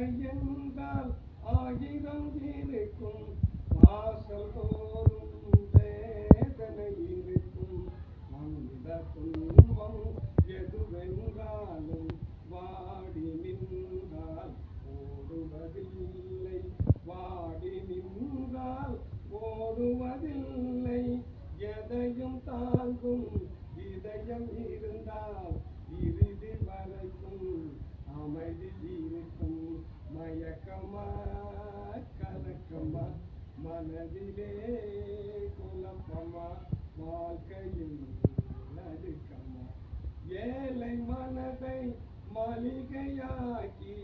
என்றால் ஆயிரம் இருக்கும் வாசல் தோறும் வேதனை இருக்கும் அந்த துன்பம் எதுவென்றாலும் வாடி நின்றால் ஓடுவதில்லை வாடி நின்றால் ஓடுவதில்லை எதையும் தாங்கும் இதயம் இருந்தால் இறுதி வரைக்கும் அமைதி இருக்கும் மயக்கமா கலக்கமா மனதிலே குழப்பமா வாழ்க்கையில் நடுக்கமா ஏழை மனதை மளிகையாக்கி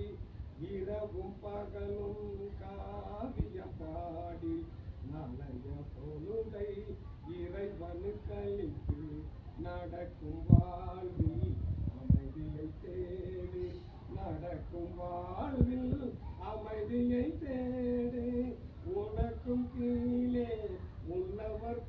இரவும் பகலும் காவியம் பாடி நலைய பொழுதை இறைவனுக்களித்து நடக்கும் வாழ்வில் அமைதியை தேடு நடக்கும் வாழ்வில் அமைதியை தேடு உனக்கும் கீழே உள்ளவர்